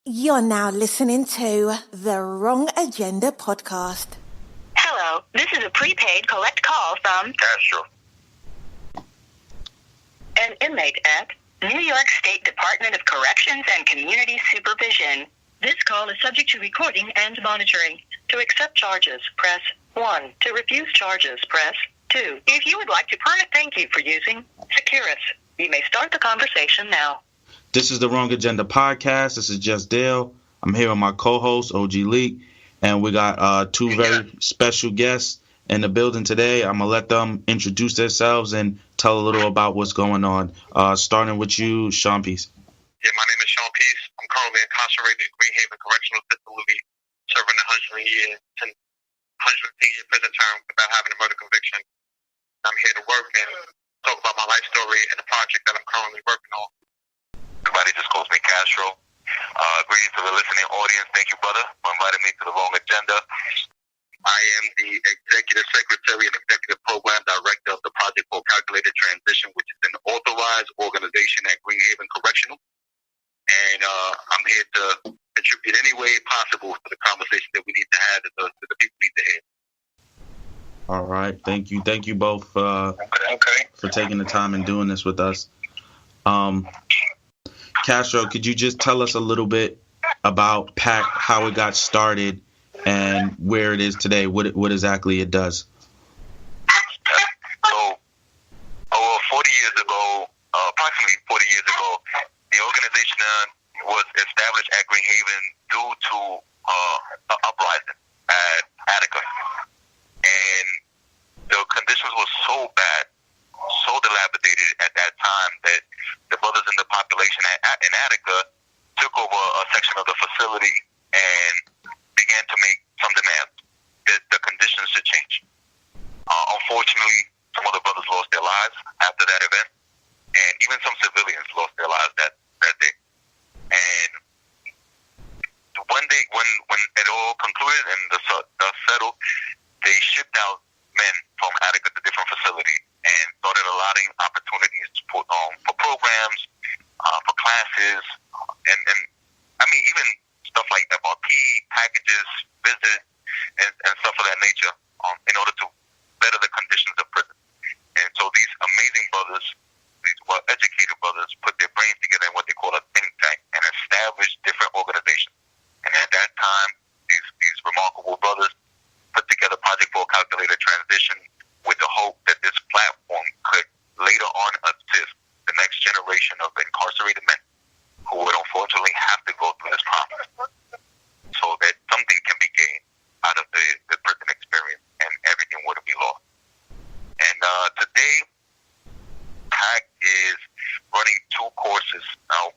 You're now listening to the Wrong Agenda podcast. Hello, this is a prepaid collect call from Castro, an inmate at New York State Department of Corrections and Community Supervision. This call is subject to recording and monitoring. To accept charges, press 1. To refuse charges, press 2. If you would like to thank you for using Securus. You may start the conversation now. This is the Wrong Agenda podcast. This is Just Dale. I'm here with my co-host, OG Leak, and we got two very special guests in the building today. I'm going to let them introduce themselves and tell a little about what's going on. Starting with you, Shawn Peace. Yeah, my name is Shawn Peace. I'm currently incarcerated at Greenhaven Correctional Facility, serving a 110-year prison term without having a murder conviction. I'm here to work and talk about my life story and the project that I'm currently working on. Everybody just calls me Castro. Greetings to the listening audience. Thank you, brother, for inviting me to the Wrong Agenda. I am the Executive Secretary and Executive Program Director of the Project for Calculated Transition, which is an authorized organization at Greenhaven Correctional. And I'm here to contribute any way possible to the conversation that we need to have, that the people need to hear. All right. Thank you. Thank you both for taking the time and doing this with us. Castro, could you just tell us a little bit about PAC, how it got started, and where it is today, what exactly it does? So, approximately 40 years ago, the organization was established at Greenhaven due to an uprising at Attica. And the conditions were so bad, so dilapidated at that time that the brothers in the population in Attica took over a section of the facility and began to make some demands that the conditions should change. Unfortunately, some of the brothers lost their lives after that event, and even some civilians lost their lives that day. And one day, when it all concluded and the dust settled, they shipped out men from Attica to different facilities and started allotting opportunities for programs, for classes, and I mean even stuff like FRP packages, visits, and stuff of that nature, in order to better the conditions of prison. And so these amazing brothers, these well-educated brothers, put their brains together in what they call a think tank and established different organizations. And at that time, these remarkable brothers put together Project for Calculated Transition with the hope that this platform could later on assist the next generation of incarcerated men who would unfortunately have to go through this process, so that something can be gained out of the prison experience and everything wouldn't be lost. And today, PAC is running 2 courses. Now,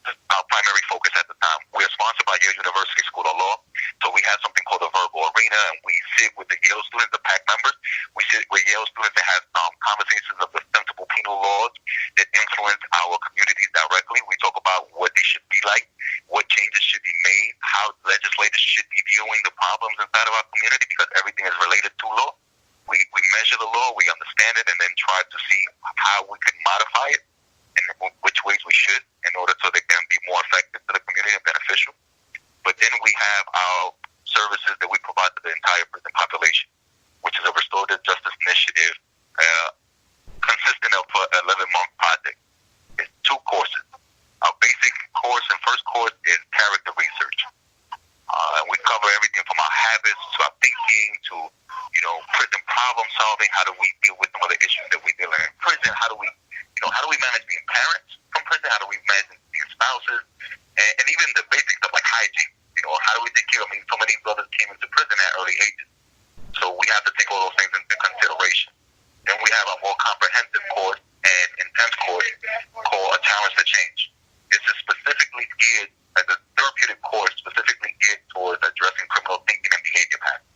our primary focus at the time, we are sponsored by Yale University School of Law, so we have something called the Verbal Arena, and we sit with the Yale students, the PAC members. We sit with Yale students that have conversations of the sensible penal laws that influence our communities directly. We talk about what they should be like, what changes should be made, how legislators should be viewing the problems inside of our community, because everything is related to law. We measure the law, we understand it, and then try to see how we can modify it and which ways we should in order so they can be more effective to the community and beneficial. But then we have our services that we provide to the entire prison population, which is a restorative justice initiative consisting of an 11-month project. It's 2 courses. Our basic course and first course is character research. And we cover everything from our habits to our thinking to, prison problem solving. How do we deal with some of the issues that we deal in prison? How do we manage being parents from prison? How do we manage being spouses? And even the basic stuff like hygiene. How do we take care of? So many brothers came into prison at early ages. So we have to take all those things into consideration. Then we have a more comprehensive course and intense course called A Challenge to Change. This is specifically geared as a therapeutic course, specifically geared towards addressing criminal thinking and behavior patterns.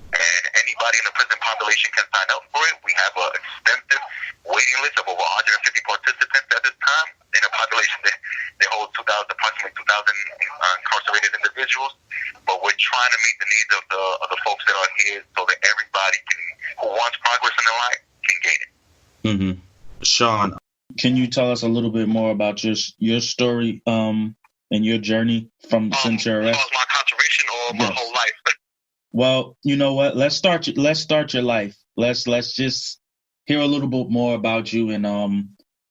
And anybody in the prison population can sign up for it. We have an extensive waiting list of over 150 participants at this time in a population that they hold approximately 2,000 incarcerated individuals. But we're trying to meet the needs of the folks that are here so that everybody who wants progress in their life can gain it. Mm-hmm. Shawn, can you tell us a little bit more about your story in your journey from since your As arrest? far as my incarceration or my whole life? Well, you know what? Let's start your life. Let's just hear a little bit more about you and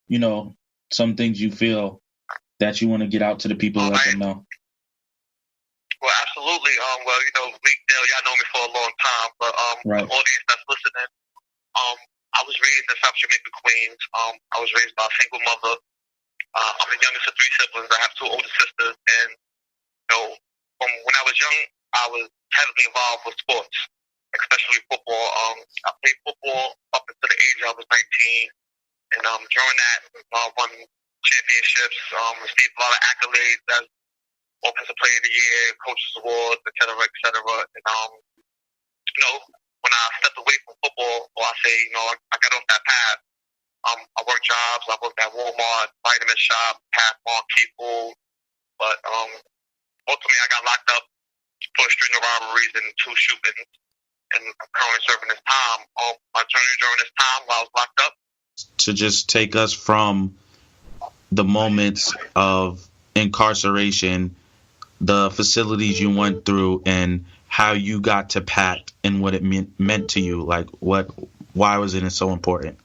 you know, some things you feel that you want to get out to the people, let them know. Well, absolutely. Well, you know, Leak Dale, y'all know me for a long time, but Right. the audience that's listening, I was raised in South Jamaica, Queens. I was raised by a single mother. I'm the youngest of 3 siblings. I have 2 older sisters, and you know, from when I was young, I was heavily involved with sports, especially football. I played football up until the age I was 19, and during that, won championships, received a lot of accolades as Offensive Player of the Year, Coaches Awards, et cetera, et cetera. And you know, when I stepped away from football, or I say, you know, I got off that path. I worked jobs. I worked at Walmart, vitamin shop, Pathmark, People, but ultimately I got locked up for a string of robberies and 2 shootings, and I'm currently serving this time. My journey during this time while I was locked up. To just take us from the moments of incarceration, the facilities you went through, and how you got to PACT and what it meant to you. Like, why was it so important?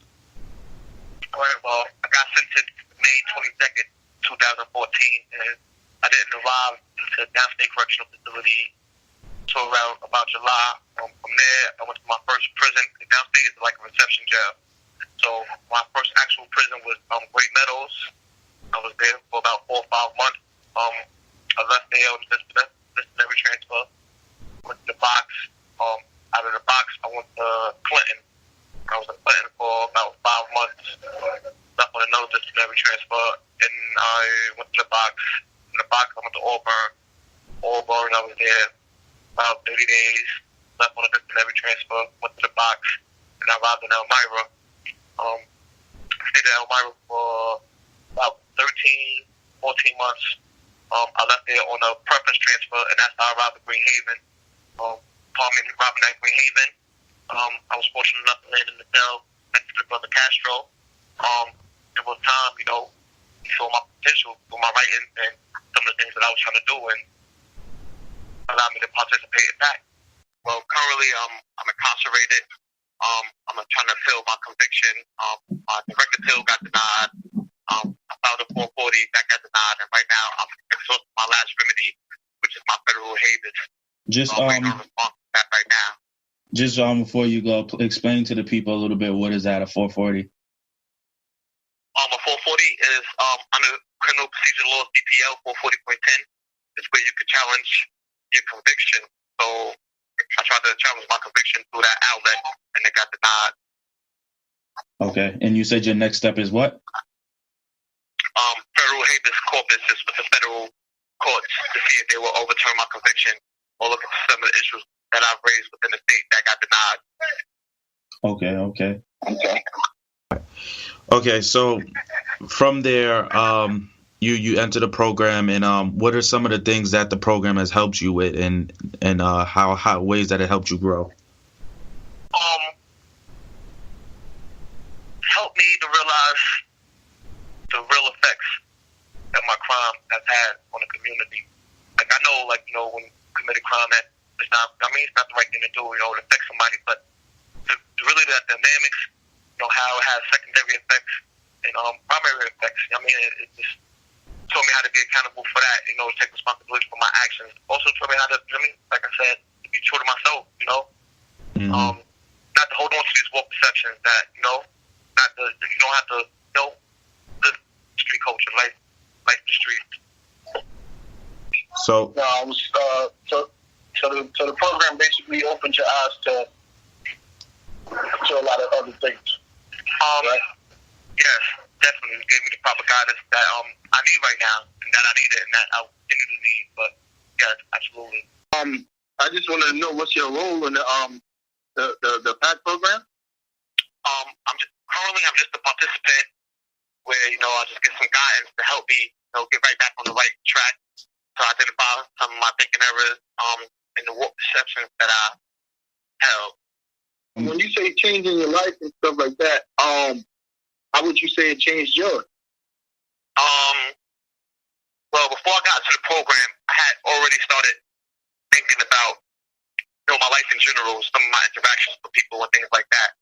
All right, well, I got sentenced May 22nd, 2014, and I didn't arrive into Downstate Correctional Facility until around about July. From there, I went to my first prison. Downstate is like a reception jail. So my first actual prison was Great Meadows. I was there for about 4 or 5 months. I left there on disciplinary transfer. Went to the box. Out of the box, I went to Clinton. I was in Clinton for about 5 months. Left on another disciplinary transfer, and I went to the box. In the box, I went to Auburn. I was there about 30 days. Left on a disciplinary transfer. Went to the box, and I arrived in Elmira. Stayed in Elmira for about 13, 14 months. I left there on a preference transfer, and that's how I arrived at Green Haven. Robbing at Green Haven. I was fortunate enough to land in the cell next to the brother Castro. It was time, you know, he saw my potential for my writing and some of the things that I was trying to do, and allowed me to participate in that. Well, currently, I'm incarcerated. I'm trying to appeal my conviction. My direct appeal got denied. I filed a 440, that got denied, and right now I'm exhausting my last remedy, which is my federal habeas. Just waiting on response to that right now. Just before you go, explain to the people a little bit, what is that, a 440? A 440 is under Criminal Procedure Law, DPL 440.10. It's where you could challenge your conviction. So I tried to challenge my conviction through that outlet, and it got denied. Okay, and you said your next step is what? Federal habeas corpus is with the federal courts to see if they will overturn my conviction or look at some of the issues that I've raised within the state that got denied. Okay, so from there, you enter the program, and what are some of the things that the program has helped you with, and how ways that it helped you grow? Helped me to realize the real effects that my crime has had on the community. Like, I know, like, you know, when you commit a crime, it's not the right thing to do, you know, to affect somebody, but really the dynamics, you know, how it has secondary effects and primary effects. I mean, it just taught me how to be accountable for that, you know, take responsibility for my actions. Also taught me how to, like I said, to be true to myself, you know. Mm-hmm. Not to hold on to these warped perceptions that, you know, you don't have to, you know, live street culture, life in the streets. So the program basically opened your eyes to a lot of other things. Right? Yes, definitely. It gave me the proper guidance that I need right now, and that I needed, and that I'll continue to need. But yes, absolutely. I just wanted to know, what's your role in the PAC program? I'm just a participant where, you know, I just get some guidance to help me, you know, get right back on the right track, to identify some of my thinking errors, and the warped perceptions that I held. When you say changing your life and stuff like that, how would you say it changed yours? Well, before I got to the program, I had already started thinking about, my life in general, some of my interactions with people and things like that.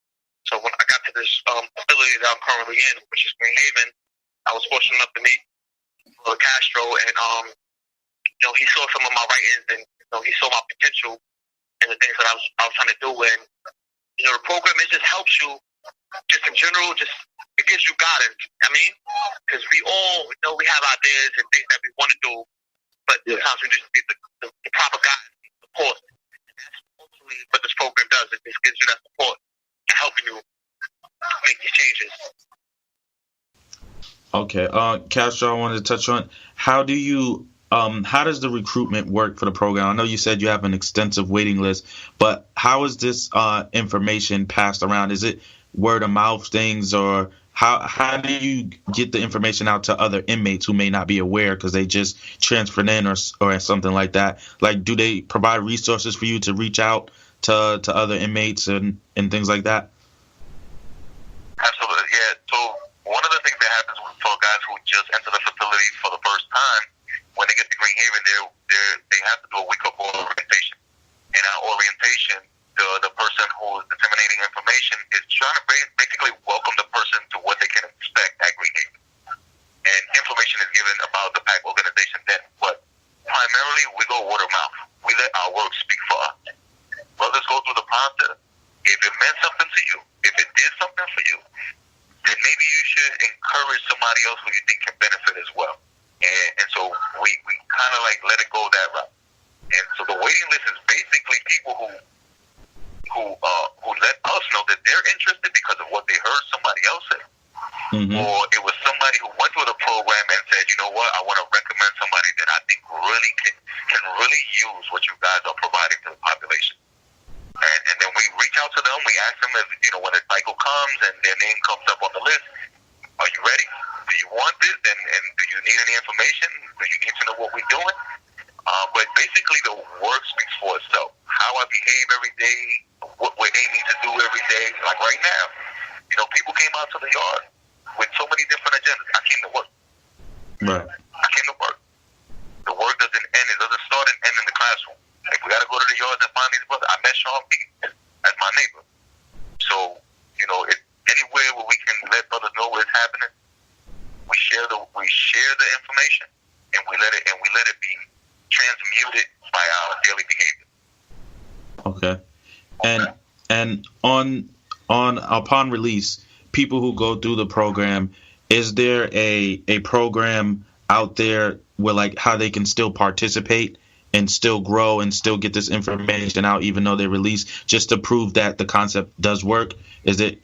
So when I got to this facility that I'm currently in, which is Green Haven, I was fortunate enough to meet Castro, and he saw some of my writings, and he saw my potential and the things that I was trying to do. And the program, it just helps you, just in general, it gives you guidance. I mean, because we all we have ideas and things that we want to do, but sometimes we just need the proper guidance and support. Ultimately, what this program does, it just gives you that support and helping you make these changes. Okay, Castro, I wanted to touch on how does the recruitment work for the program? I know you said you have an extensive waiting list, but how is this information passed around? Is it word of mouth things, or how do you get the information out to other inmates who may not be aware because they just transferred in or something like that? Like, do they provide resources for you to reach out to other inmates and things like that? Absolutely, yeah. So one of the things that happens for guys who just enter the facility for the first time, when they get to Green Haven, they have to do a week of orientation. In our orientation, the person who is disseminating information is trying to basically welcome the person to what they can expect at Green Haven. And information is given about the PAC organization then. But primarily, we go word of mouth. We let our work speak for us. Brothers go through the process. If it meant something to you, if it did something for you, then maybe you should encourage somebody else who you think can benefit as well. And so we kind of like let it go that route. And so the waiting list is basically people who let us know that they're interested because of what they heard somebody else say. Mm-hmm. Or it was somebody who went through the program and said, you know what, I want to recommend somebody that I think really can really use what you guys are providing to the population. And then we reach out to them. We ask them if, when the cycle comes and their name comes up on the list, are you ready? Do you want this? And do you need any information? Do you need to know what we're doing? But basically, the work speaks for itself. How I behave every day, what we're aiming to do every day. Like right now, people came out to the yard with so many different agendas. I came to work. Right. I came to work. The work doesn't end. It doesn't start and end in the classroom. If we got to go to the yard and find these brothers, I met Shawn Peace as my neighbor. So, anywhere where we can let brothers know what's happening, we share the information, and we let it be transmuted by our daily behavior. Okay. And on upon release, people who go through the program, is there a program out there where how they can still participate and still grow and still get this information out even though they release, just to prove that the concept does work? Is it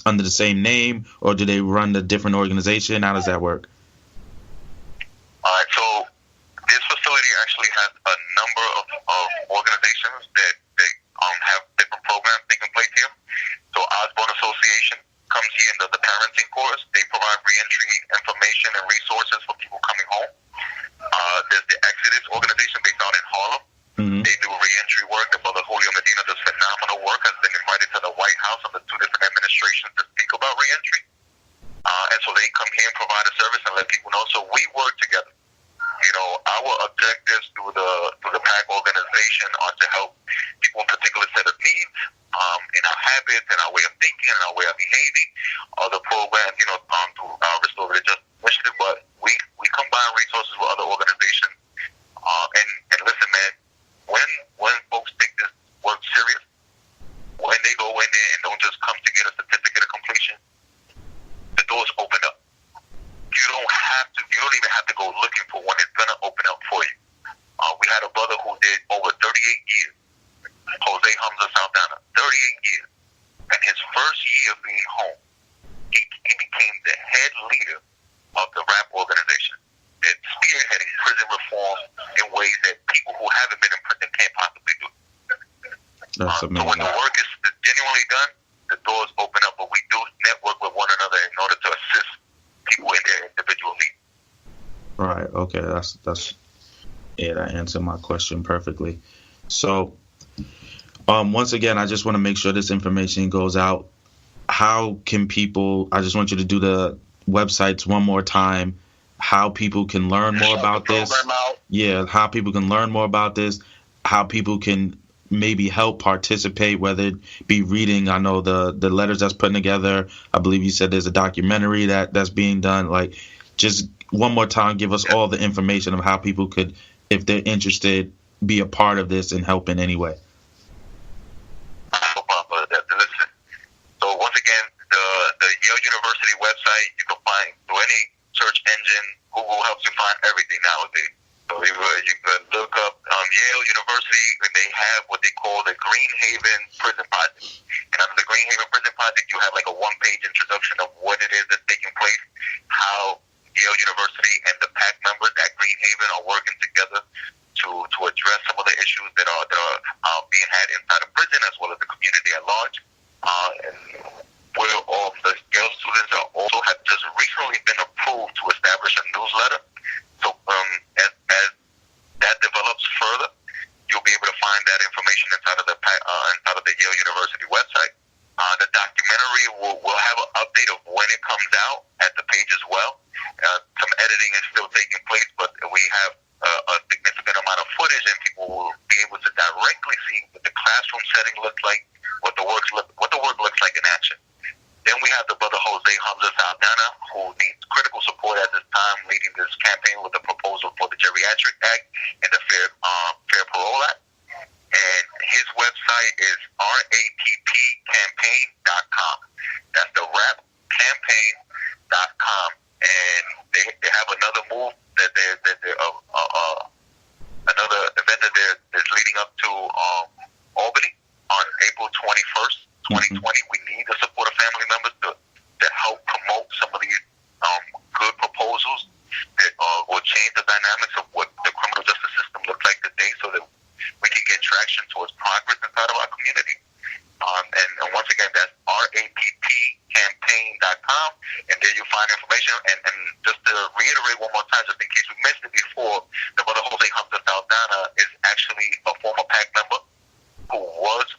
under the same name, or do they run a different organization? How does that work? All right, so this facility actually has a number of organizations that have different programs taking place here. So Osborne Association comes here and does the parenting course. They provide reentry information and resources for people coming home. There's the Exodus organization based out in Harlem. Mm-hmm. They do reentry work. The brother Julio Medina does phenomenal work, has been invited to the White House of the two different administrations to speak about reentry. And so they come here and provide a service and let people know. So we work together. Our objectives through the PAC organization are to help people in particular set of needs, in our habits, and our way of thinking, and our way of behaving. Other programs, through our Restorative Justice Initiative, but we combine resources with other organizations. And listen, man, when folks take this work serious, when they go in there and don't just come to get a certificate of completion, the doors open up. You don't even have to go looking for one. It's going to open up for you. We had a brother who did over 38 years, Jose Hamza Saldana, 38 years. And his first year being home, he became the head leader of the RAP organization that spearheading prison reform in ways that people who haven't been in prison can't possibly do. That's amazing. So when the work is genuinely done, the doors open up, but we do network with one another in order to assist people in their individual needs. Right. Okay. That answered my question perfectly. So, once again, I just want to make sure this information goes out. How can people? I just want you to do the websites one more time. how people can learn more about this. Yeah, how people can learn more about this, how people can maybe help participate, whether it be reading. I know the letters that's putting together. I believe you said there's a documentary that's being done. Like, just one more time, give us all the information of how people could, if they're interested, be a part of this and help in any way. No problem. Listen. So once again, the Yale University website, you can find through any search engine. Google helps you find everything nowadays. So you can look up Yale University, and they have what they call the Greenhaven Prison Project. And under the Greenhaven Prison Project, you have like a one-page introduction of what it is that's taking place, how Yale University and the PAC members at Greenhaven are working together to address some of the issues that are being had inside of prison, as well as the community at large. And where the Yale students also have just recently been approved to establish a newsletter. So as that develops further, you'll be able to find that information inside of the Yale University website. The documentary will have an update of when it comes out at the page as well. Some editing is still taking place, but we have a significant amount of footage, and people will be able to directly see what the classroom setting looks like, what the work looks like in action. Then we have the brother Jose Hamza Saldana, who needs critical support at this time, leading this campaign with the proposal for the Geriatric Act and the Fair Parole Act. And his website is rapcampaign.com. That's the rapcampaign.com. And they have another move that another event that that's leading up to Albany on April 21st, 2020. We need the support of family members to help promote some of these good proposals that will change the dynamics of what the criminal justice system looks like today, so that we can get traction towards progress inside of our community. And once again, that's rapcampaign.com, and there you'll find information. And just to reiterate one more time, just in case we missed it before, the brother Jose Hamza Saldana is actually a former PAC member who was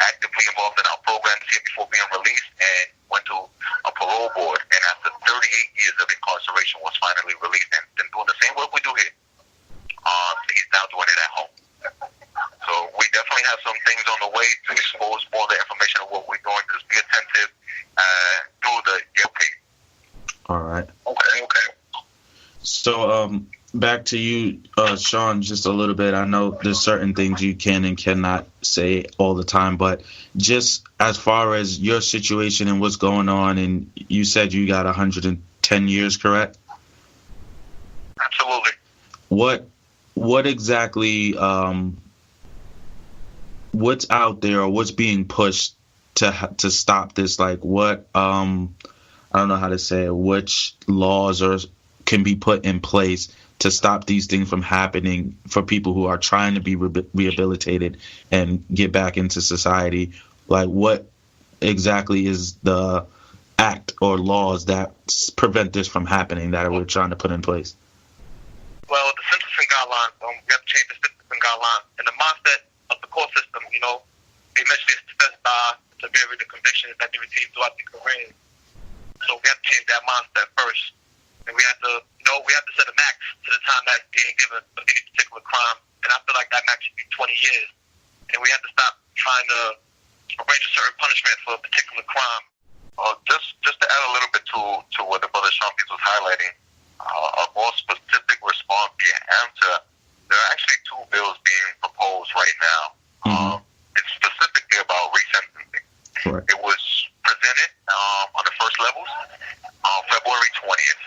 actively involved in our programs here before being released, and went to a parole board, and after 38 years of incarceration was finally released and doing the same work we do here. He's now doing it at home. So we definitely have some things on the way to expose more of the information of what we're doing. Just be attentive through the Yale page. All right. Okay. So back to you, Shawn, just a little bit. I know there's certain things you can and cannot say all the time, but just as far as your situation and what's going on, and you said you got 110 years, correct? Absolutely. What exactly, what's out there, or what's being pushed to stop this? Like, what, I don't know how to say it, which laws can be put in place to stop these things from happening for people who are trying to be rehabilitated and get back into society? Like, what exactly is the act or laws that prevent this from happening that we're trying to put in place? Well, the sentencing guidelines, we have to change the sentencing guidelines. And the mindset of the court system, they eventually assess by the severity of the convictions that they receive throughout their career. So we have to change that mindset first. And we have to set a max to the time that's being given for any particular crime. And I feel like that max should be 20 years. And we have to stop trying to arrange a certain punishment for a particular crime. Just to add a little bit to what the brother Shawn Peace was highlighting, a more specific response via answer, there are actually two bills being proposed right now. It's specifically about resentencing. Right. It was presented on the first levels on February 20th,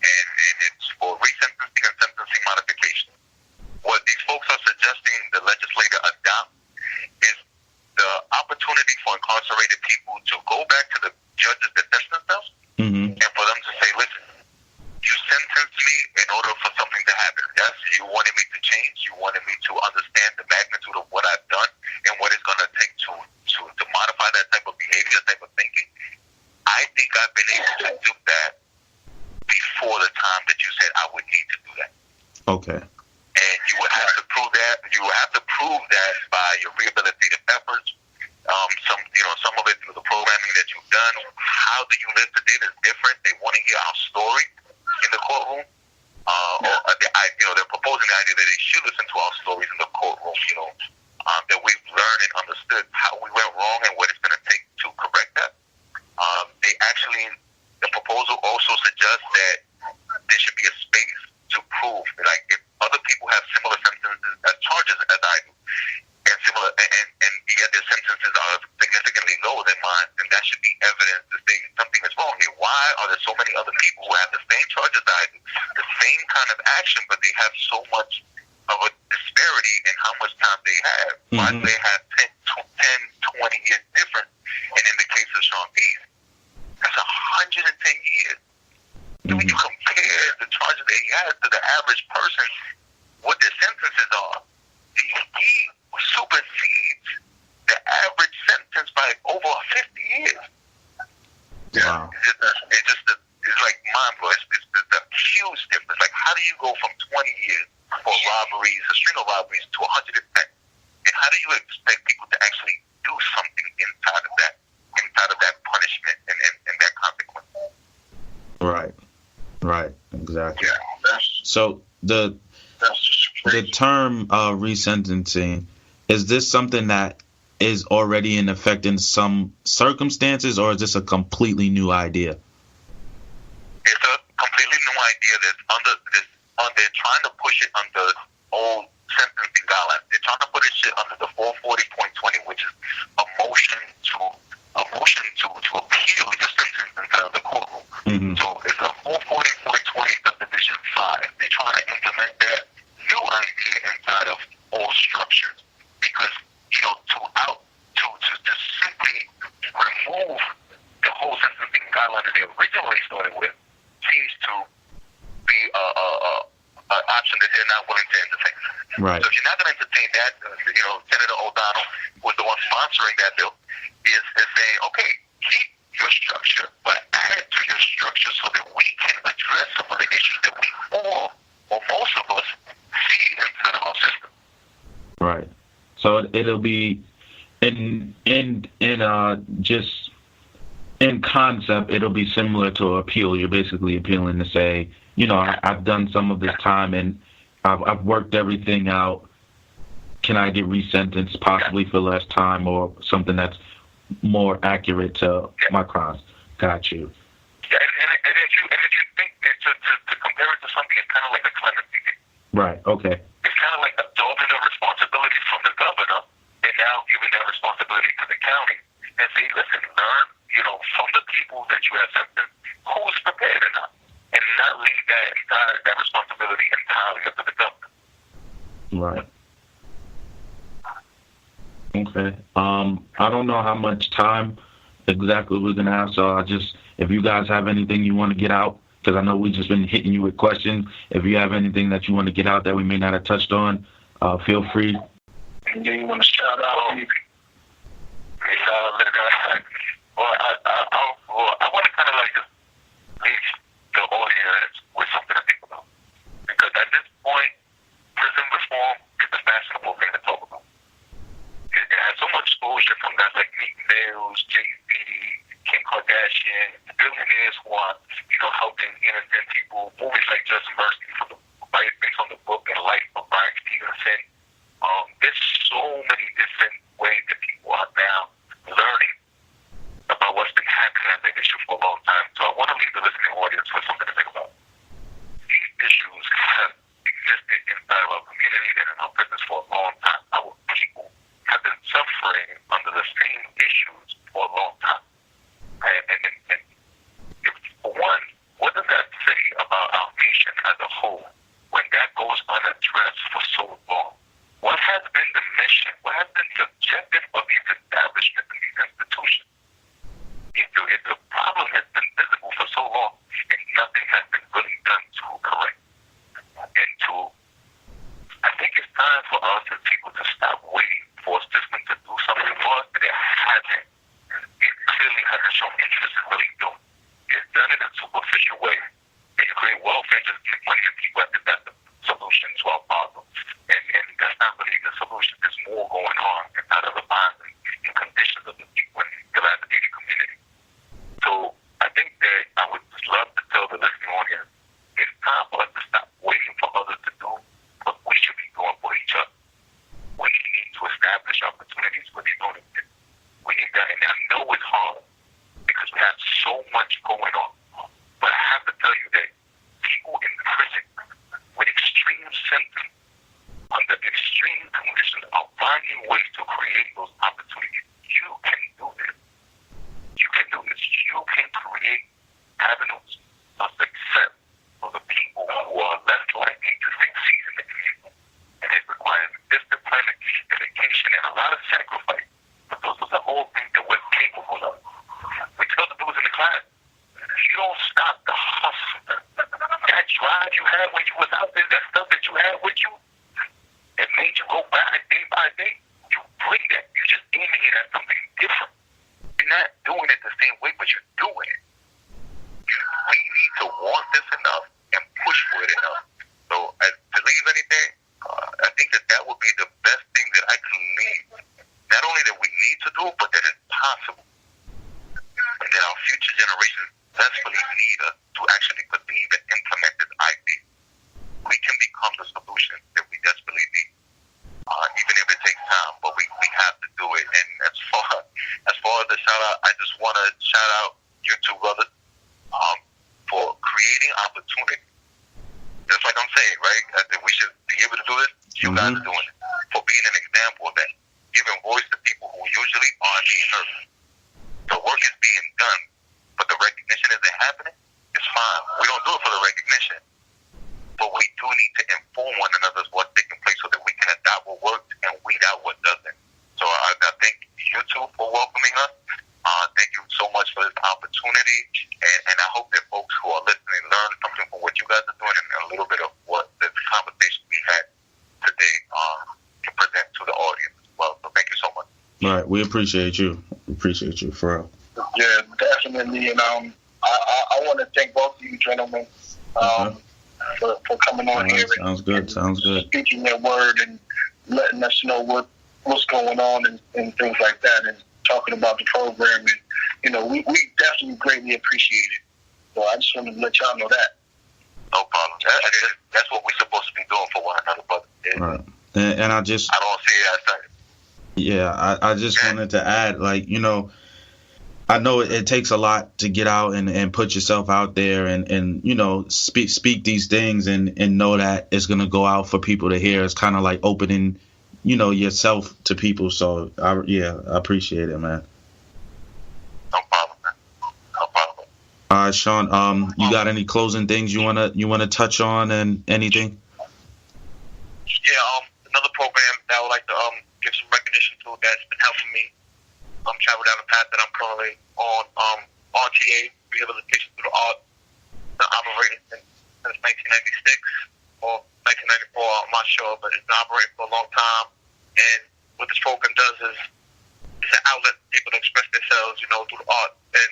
and it's for resentencing and sentencing modification. What these folks are suggesting the legislator adopt is the opportunity for incarcerated people to go back to the judges that sentenced themselves, and for them to say, listen, you sentenced me in order for something to happen. Yes, you wanted me to change. You wanted me to understand the magnitude of what I've done and what it's going to take to modify that type of behavior, that type of thinking. I think I've been able to do that before the time that you said I would need to do that. Okay. And you would have to prove that. You would have to prove that by your rehabilitative efforts. Some of it through the programming that you've done. How do you live today that's different? They want to hear our story in the courtroom. proposing the idea that they should listen to our stories in the courtroom, that we've learned and understood how we went wrong and what it's going to take to correct that. The proposal also suggests that there should be a space to prove, like if other people have similar sentences as charges as I do, and yet their sentences are significantly lower than mine, then that should be evidence to say something is wrong here. Why are there so many other people who have the same charges as I do, the same kind of action, but they have so much of a disparity in how much time they have? Why do they have 10, 20 years difference? And in the case of Shawn Peace, that's 110 years. So when you compare the charges that he has to the average person, what their sentences are, he supersedes the average sentence by over 50 years. Wow. It's like mind blowing. It's a huge difference. Like, how do you go from 20 years for robberies, a string of robberies, to 110? And how do you expect people to actually do something inside of that punishment and that consequence? Right, exactly. Yeah. So the term resentencing, is this something that is already in effect in some circumstances, or is this a completely new idea? It's a completely new idea they're trying to push it under old sentencing guidelines. They're trying to put this shit under the 440.20, which is a motion to appeal your sentence inside of the courtroom. So it's a 440.20 subdivision 5. They're trying to implement that new idea inside of all structures, because to just simply remove the whole sentencing guideline that they originally started with seems to be an option that they're not willing to entertain. Right. So if you're not going to entertain that, Senator O'Donnell, who was the one sponsoring that bill, is saying, okay, keep your structure, but add to your structure so that we can address some of the issues that we all, or most of us, see inside of our system. Right. So it'll be just in concept, it'll be similar to appeal. You're basically appealing to say, I've done some of this time and I've worked everything out. Can I get resentenced, possibly for less time or something that's more accurate to my crimes? Got you. Yeah, and if you think to compare it to something, it's kind of like a clemency thing. Right. Okay. It's kind of like absorbing the responsibility from the governor and now giving that responsibility to the county and say, listen, learn, from the people that you have sentenced, who's prepared or not, and not leave that responsibility entirely up to the governor. Right. Okay. I don't know how much time exactly we're gonna have, so if you guys have anything you want to get out, because I know we've just been hitting you with questions. If you have anything that you want to get out that we may not have touched on, feel free. And then you want to shout out? I want to kind of like just leave the audience with something to think about, because at this point, prison reform is a fashionable thing to talk about. It has so much exposure from guys like Meek Mills, Jay-Z, Kim Kardashian, billionaires who are, helping innocent people. Movies like Just Mercy, based on the book and life of Brian Stevenson. There's so many different ways that people are now learning about what's been happening as an issue for a long time. So I want to leave the listening audience with something to think about. These issues have existed inside of our community and in our prisons for a long time. Our people have been suffering under the same issues for a long time. And if, for one, what does that say about our nation as a whole when that goes unaddressed for so long? What has been the mission? What has been the objective of these establishments and these institutions? If the problem has been visible for so long and nothing has been really done to correct and I think it's time for us as people to stop waiting for a system to do something for us that it hasn't. It clearly hasn't shown interest in really doing. It's done in a superficial way. And you create welfare just to give money to people at the best solution to our problem. And under extreme conditions are finding ways to create those opportunities. You can do this. You can do this. You can create avenues of success for the people who are less likely to succeed in the community. And it requires discipline, dedication, and a lot of sacrifice. But those are the whole things that we're capable of. We tell the dudes in the class, you don't stop the hustle. That drive you had when you was out there, that stuff that you had with you, it made you go back day by day. You bring that. You're just aiming it at something different. You're not doing it the same way, but you're doing it. We need to want this enough and push for it enough. So, to leave anything, I think that would be the best thing that I can leave. Not only that we need to do, but that it's possible. And that our future generations desperately need us to actually believe and implement this idea. We can become the solution that we desperately need. Even if it takes time, but we have to do it. And as far as the shout out, I just want to shout out you two brothers for creating opportunity. Just like I'm saying, right? That we should be able to do this. You guys are doing it. For being an example of that, giving voice to people who usually aren't being heard. The work is being done, but the recognition isn't happening. It's fine. We don't do it for the recognition, but we do need to inform one another of what's taking place so that we can adopt what works and weed out what doesn't. So I thank you two for welcoming us. Thank you so much for this opportunity, and I hope that folks who are listening learn something from what you guys are doing and a little bit of what this conversation we had today can present to the audience as well. So thank you so much. All right, we appreciate you. For real. Yeah, definitely. And I want to thank both of you gentlemen for coming on here. Sounds good. Speaking their word and letting us know what's going on and things like that, and talking about the program. And, you know, we definitely greatly appreciate it. So I just wanted to let y'all know that. No problem. That's what we're supposed to be doing for one another, brother. Right. And I don't see it as that. Yeah, I just wanted to add, like, you know, I know it takes a lot to get out and put yourself out there and you know, speak these things and know that it's going to go out for people to hear. It's kind of like opening, you know, yourself to people. So, I appreciate it, man. No problem, man. No problem. All right, Shawn, you got any closing things you wanna touch on and anything? Yeah, another program that I would like to give some recognition to that's been helping me travel down the path that I'm currently on. RTA, Rehabilitation Through the Art, been operating since 1996 or 1994, I'm not sure, but it's been operating for a long time. And what this program does is it's an outlet for people to express themselves, you know, through the art. And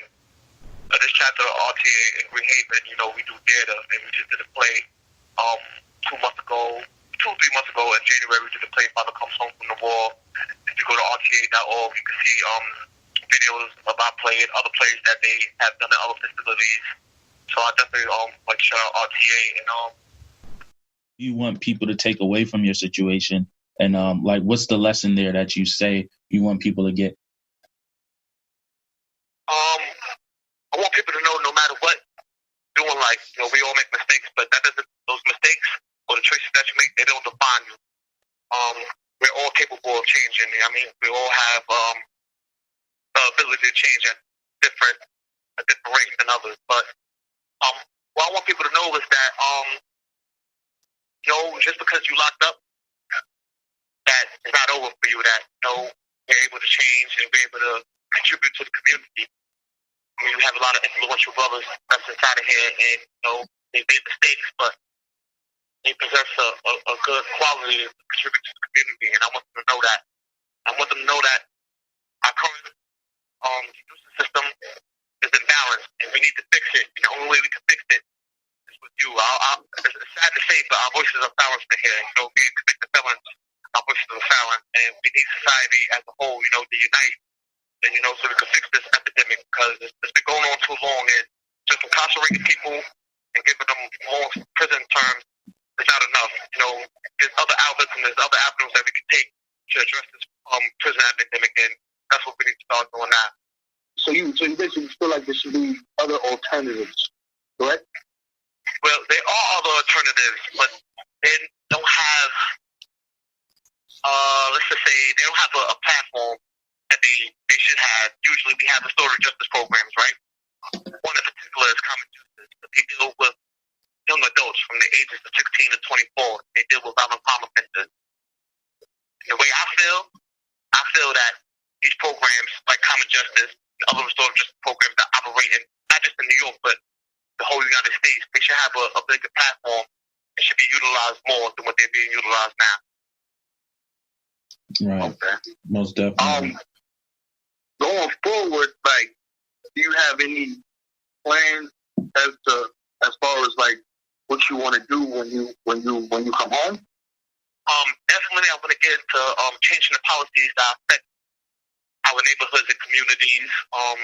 this chapter of RTA in Green Haven, you know, we do theater, and we just did a play 2 or 3 months ago in January. We did a play, Father Comes Home from the War. If you go to RTA.org, you can see videos of our play and other plays that they have done at other facilities. So I definitely like to shout out RTA. And you want people to take away from your situation, and like, what's the lesson there that you say you want people to get? I want people to know, no matter what you do in life, you know, we all make mistakes, but those mistakes or the choices that you make, they don't define you. We're all capable of changing. I mean, we all have the ability to change at different rates than others. But what I want people to know is that, you know, just because you locked up, that it's not over for you. That, you know, you're able to change and be able to contribute to the community. I mean, we have a lot of influential brothers that's inside of here, and, you know, they made mistakes, but they possess a good quality to contribute to the community, and I want them to know that. I want them to know that our current justice system is imbalanced, and we need to fix it. And the only way we can fix it is with you. It's sad to say, but our voices are silenced in here. You know, being convicted felons, our voices are silenced, and we need society as a whole, you know, to unite, and, you know, so we can fix this epidemic, because it's been going on too long, and just incarcerating people and giving them more prison terms is not enough. You know, there's other outlets and there's other avenues that we can take to address this prison epidemic, and that's what we need to start doing now. So you basically feel like there should be other alternatives, correct? Well, there are other alternatives, but they don't have let's just say they don't have a platform that they should have. Usually we have restorative justice programs, right? One in particular is common justice. They deal with young adults from the ages of 16 to 24. They deal with violent crime offenders. The way I feel that these programs, like Common Justice and other restorative justice programs that operate in, not just in New York, but the whole United States, they should have a bigger platform. It should be utilized more than what they're being utilized now. Right. Okay. Most definitely. Going forward, like, do you have any plans as far as like what you want to do when you come home? Definitely, I want to get into changing the policies that affect our neighborhoods and communities. I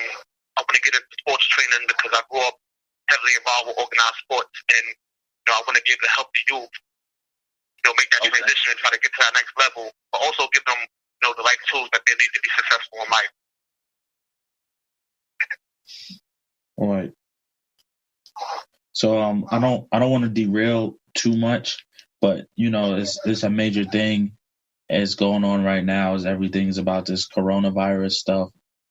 want to get into sports training because I grew up heavily involved with organized sports, and I want to be able to help the youth, make that transition and try to get to that next level, but also give them, the right tools that they need to be successful in life. All right. So I don't want to derail too much, but it's a major thing is going on right now. Is everything's about this coronavirus stuff.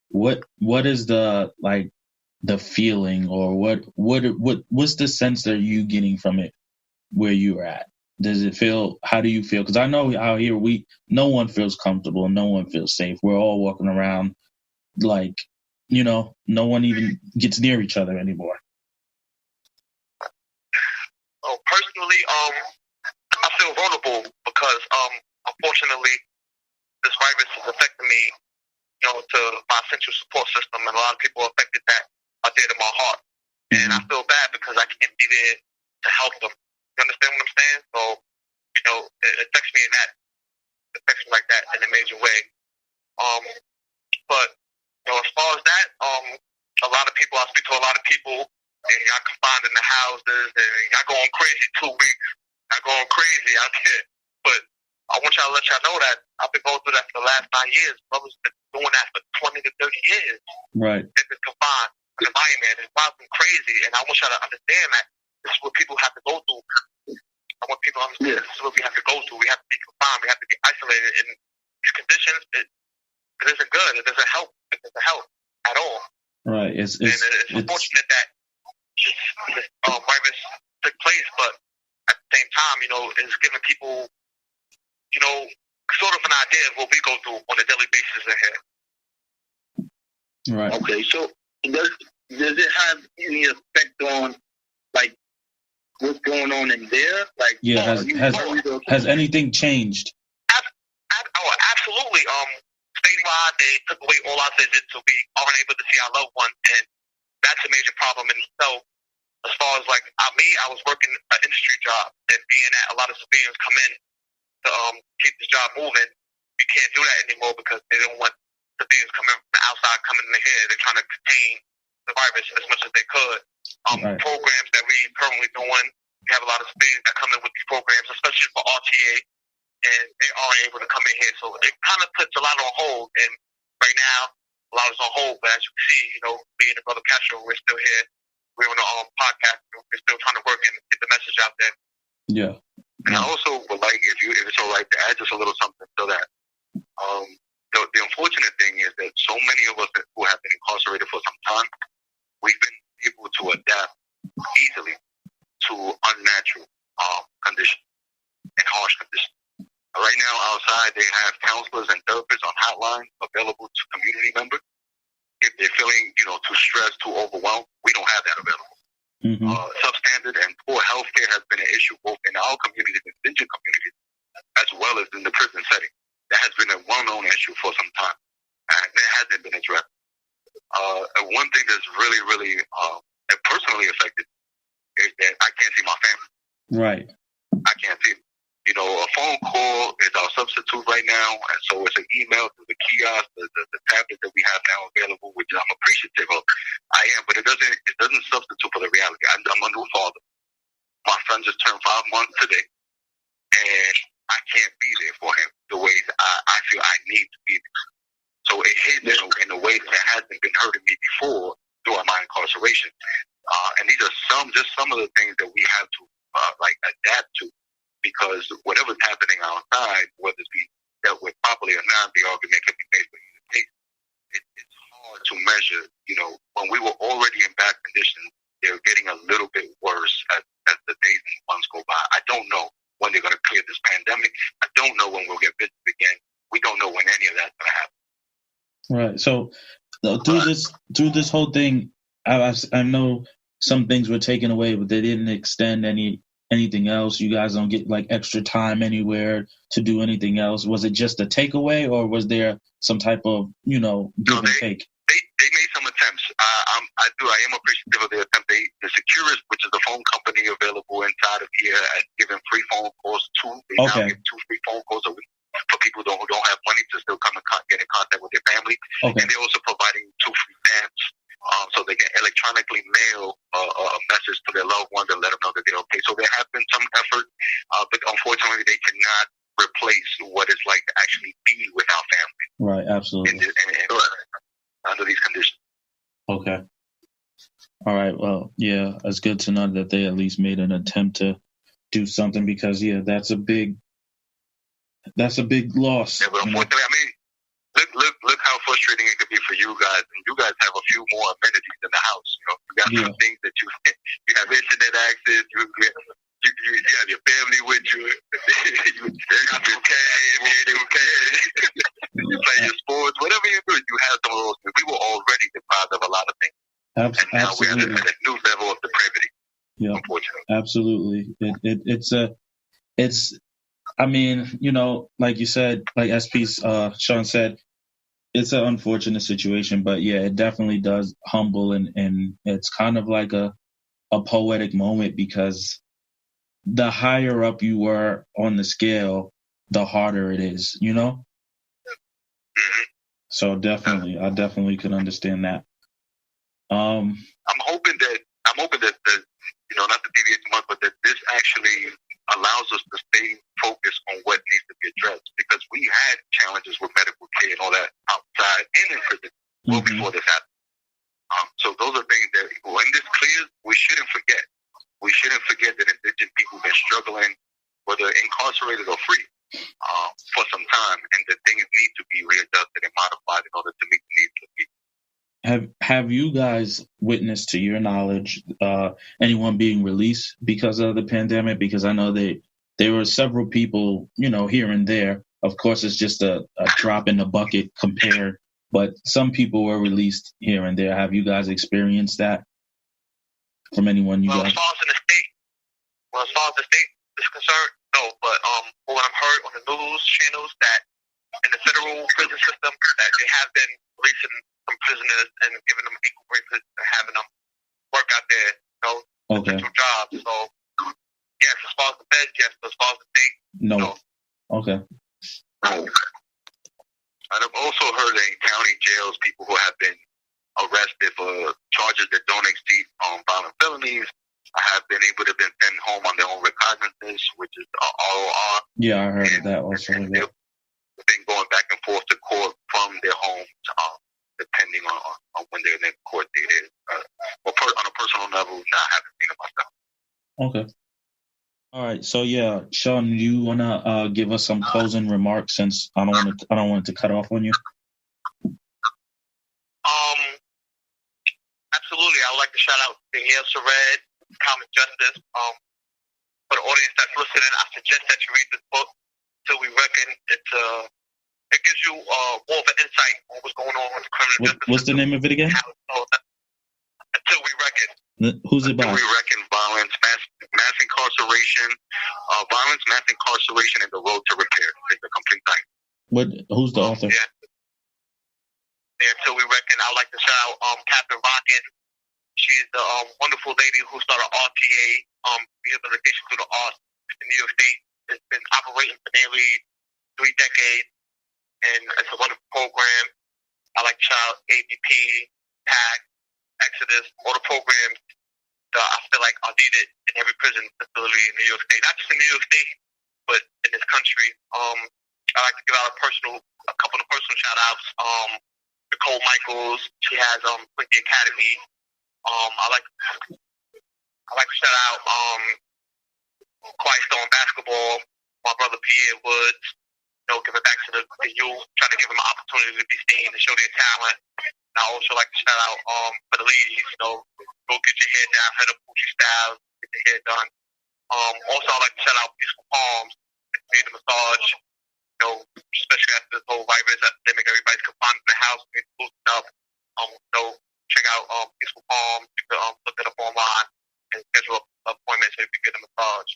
What is the feeling, or what's the sense that you getting from it where you're at? Does it feel? How do you feel? Because I know out here no one feels comfortable, no one feels safe. We're all walking around like no one even gets near each other anymore. Oh, personally, I feel vulnerable because unfortunately this virus is affecting me, to my central support system, and a lot of people affected that are dear to my heart. And I feel bad because I can't be there to help them. You understand what I'm saying? So, it affects me like that in a major way. But as far as that, a lot of people, I speak to a lot of people, and y'all confined in the houses, and y'all going crazy 2 weeks. Y'all going crazy out there. But I want y'all to let y'all know that I've been going through that for the last 9 years. Brothers been doing that for 20 to 30 years. Right. They've been confined. The environment is wild crazy, and I want y'all to understand that this is what people have to go through. I want people to understand this is what we have to go through. We have to be confined. We have to be isolated in these conditions. It isn't good. It doesn't help. It doesn't help at all. Right. It's unfortunate that this virus took place, but at the same time, it's giving people, sort of an idea of what we go through on a daily basis in here. Right. Okay, so does it have any effect on what's going on in there? Has anything changed? Absolutely. Statewide, they took away all our visits, so we aren't able to see our loved ones, and that's a major problem in itself. As far as I was working an industry job, and being that a lot of civilians come in to keep the job moving, we can't do that anymore because they don't want civilians coming from the outside coming in here. They're trying to contain the virus as much as they could. Right. Programs that we currently doing, we have a lot of civilians that come in with these programs, especially for RTA, and they aren't able to come in here. So it kind of puts a lot on hold. And right now, a lot is on hold. But as you can see, me and the brother Castro, we're still here. We're on the podcast. We're still trying to work and get the message out there. Yeah. And I also would like, if it's all right, to add just a little something to that. The unfortunate thing is that so many of us who have been incarcerated for some time, we've been able to adapt easily to unnatural conditions and harsh conditions. Right now, outside, they have counselors and therapists on hotline available to community members. If they're feeling, too stressed, too overwhelmed, we don't have that available. Mm-hmm. Substandard and poor health care has been an issue both in our communities and indigent communities, as well as in the prison setting. That has been a well-known issue for some time, and it hasn't been addressed. One thing that's really, really personally affected is that I can't see my family. Right. I can't see them. A phone call is our substitute right now, and so it's an email through the kiosk, the tablet that we have now available, which I'm appreciative of. I am, but it doesn't substitute for the reality. I'm a new father. My son just turned 5 months today, and I can't be there for him the ways I feel I need to be there. So it hit me in a way that hasn't been hurting me before throughout my incarceration. And these are some of the things that we have to adapt to. Because whatever's happening outside, whether it be now, the argument can be made for either case. It's hard to measure. When we were already in bad conditions, they're getting a little bit worse as the days and months go by. I don't know when they're going to clear this pandemic. I don't know when we'll get business again. We don't know when any of that's going to happen. Right. So through this whole thing, I know some things were taken away, but they didn't extend anything else. You guys don't get like extra time anywhere to do anything else. Was it just a takeaway, or was there some type of give and take? They made some attempts. I am appreciative of their attempt. The Securus, which is the phone company available inside of here, has given free phone calls too. They now give 2 free phone calls a week for people who don't have money to still come and get in contact with their family. Okay. And they're also providing 2 free stamps so they can electronically mail a message to their loved ones and let them know that they're okay. So there has been some effort, but unfortunately they cannot replace what it's like to actually be without family. Right, absolutely. Under these conditions. Okay. All right. Well, yeah, it's good to know that they at least made an attempt to do something, because that's a big loss. Yeah, but unfortunately, I mean, look how frustrating it could be for you guys. And you guys have a few more amenities in the house. You got some things that you have internet access. You have your family with you. You got your cash. You play your sports. Whatever you do, you have some of those things. We were already deprived of a lot of things. And now we're at a new level of depravity. Yeah, unfortunately. Absolutely. It's I mean, like you said, like SP's Shawn said, it's an unfortunate situation, but yeah, it definitely does humble, and it's kind of like a poetic moment, because the higher up you were on the scale, the harder it is, Mm-hmm. So I definitely could understand that. I'm hoping that not to deviate too much, but that this actually allows us to stay focused on what needs to be addressed, because we had challenges with medical care and all that outside and in prison before this happened. So those are things that when this clears, we shouldn't forget. We shouldn't forget that indigenous people have been struggling, whether incarcerated or free, for some time, and that things need to be readjusted and modified in order to meet the needs of the people. Have you guys witnessed, to your knowledge, anyone being released because of the pandemic? Because I know there were several people, here and there. Of course, it's just a drop in the bucket compared, but some people were released here and there. Have you guys experienced that from anyone you guys? As far as the state is concerned, no. But what I've heard on the news channels, that in the federal prison system, that they have been releasing some prisoners and giving them equal breaks and having them work out their, essential jobs. So, yes, as far as the feds, yes, but as far as the state, no. Okay. And I've also heard in county jails, people who have been arrested for charges that don't exceed violent felonies have been able to be sent home on their own recognizance, which is ROR. Yeah, I heard of that also. And they've been going back and forth to court from their homes, depending on when their next court date is. But on a personal level, I haven't seen it myself. Okay. All right. So yeah, Shawn, you wanna give us some closing remarks, since I don't want to cut off on you. Absolutely. I would like to shout out to Sared, Common Justice. For the audience that's listening, I suggest that you read this book, Until We Reckon. It gives you more of an insight on what's going on with the criminal justice What's system. the name of it again? Until We Reckon. Who's it by? Until We Reckon, Violence, Mass Incarceration, Violence, Mass Incarceration, and the Road to Repair. It's a complete thing. Who's the author? Yeah, Until We Reckon. I'd like to shout out Captain Rockin. She's the wonderful lady who started RTA, Rehabilitation Through the Arts in New York State. It's been operating for nearly 3 decades, and it's a wonderful program. I like to shout out ABP, PAC, Exodus, all the programs that I feel like are needed in every prison facility in New York State. Not just in New York State, but in this country. I like to give out a couple of personal shout outs. Nicole Michaels, she has Quincy Academy. I like to shout out Quiet Stone Basketball, my brother Pierre Woods, giving back to the youth, trying to to give them an opportunity to be seen and show their talent. And I also like to shout out for the ladies, go get your hair down, head up Gucci styles, get your hair done. Also I like to shout out Peaceful Palms, need a massage, especially after this whole virus epidemic, everybody's confined in the house, it's loosened up. Check out Peaceful Palms. You can look it up online and schedule an appointment so you can get a massage.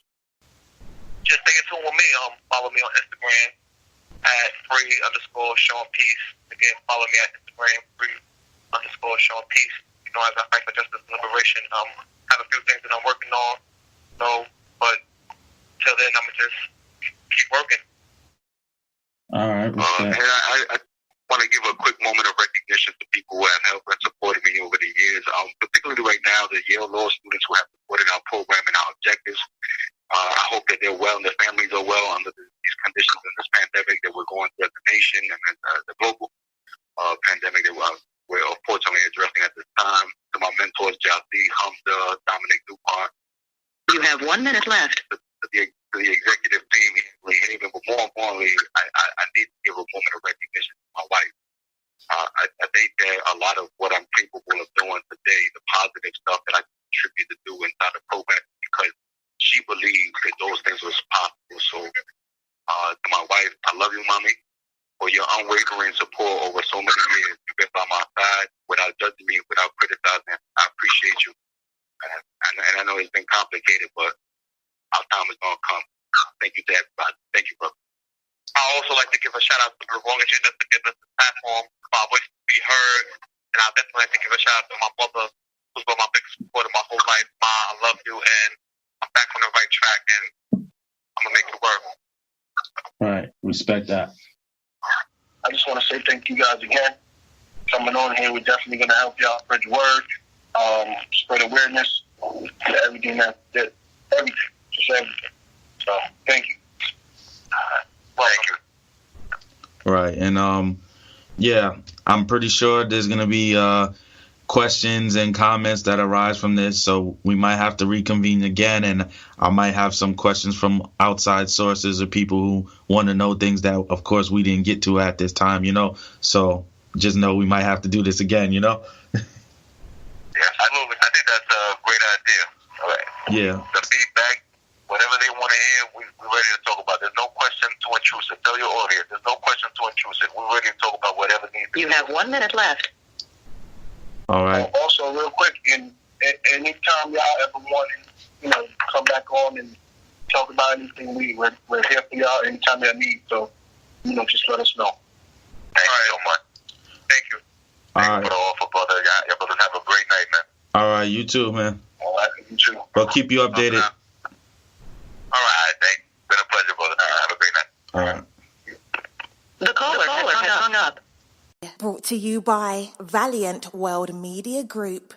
Just stay in tune with me. Follow me on Instagram at @free_Shawn Peace. Again, follow me at Instagram @free_Shawn Peace. As I fight for justice and liberation, have a few things that I'm working on. But till then, I'm gonna just keep working. All right. I want to give a quick moment of recognition to people who have helped and supported me over the years, particularly right now, the Yale Law students who have supported our program and our objectives. I hope that they're well and their families are well under these conditions in this pandemic that we're going through as a nation and the global pandemic that we're unfortunately addressing at this time. To my mentors, Jalthi, Hamza, Dominic DuPont. You have 1 minute left. To the executive team here in Haven, but more importantly, I need to give a moment of recognition to my wife. I think that a lot of what I'm capable of doing today, the positive stuff that I contribute to do inside the program, because she believes that those things was possible. So, to my wife, I love you, mommy, for your unwavering support over so many years. You've been by my side without judging me, without criticizing. I appreciate you. And I know it's been complicated, but our time is going to come. Thank you to everybody. Thank you, brother. I also like to give a shout out to the Wrong Agenda for giving us the platform for our voice to be heard. And I definitely like to give a shout out to my mother, who's been my biggest supporter my whole life. Ma, I love you, and I'm back on the right track, and I'm going to make it work. Right. Respect that. I just want to say thank you guys again. Coming on here, we're definitely going to help y'all spread the word, spread awareness to everything everything. Just everything. So, thank you. Thank you. Right. And yeah, I'm pretty sure there's gonna be questions and comments that arise from this, so we might have to reconvene again, and I might have some questions from outside sources or people who want to know things that of course we didn't get to at this time, so just know we might have to do this again. Yeah, absolutely. I think that's a great idea. All right. Yeah. The feedback, whatever they want to hear, we're ready to talk about. There's no question too intrusive. Tell your audience, there's no question too intrusive. We're ready to talk about whatever needs to be. You have 1 minute left. All right. Also, real quick, anytime y'all ever want to, come back on and talk about anything, we're here for y'all anytime y'all need. So, just let us know. Thank you so much. Thank you. All Thank right. you for the offer, brother. Y'all brothers have a great night, man. All right. You too, man. All right, you too. We'll keep you updated. All right. Thanks. Been a pleasure, brother. Have a great night. All right. The caller has hung up. Brought to you by Valiant World Media Group.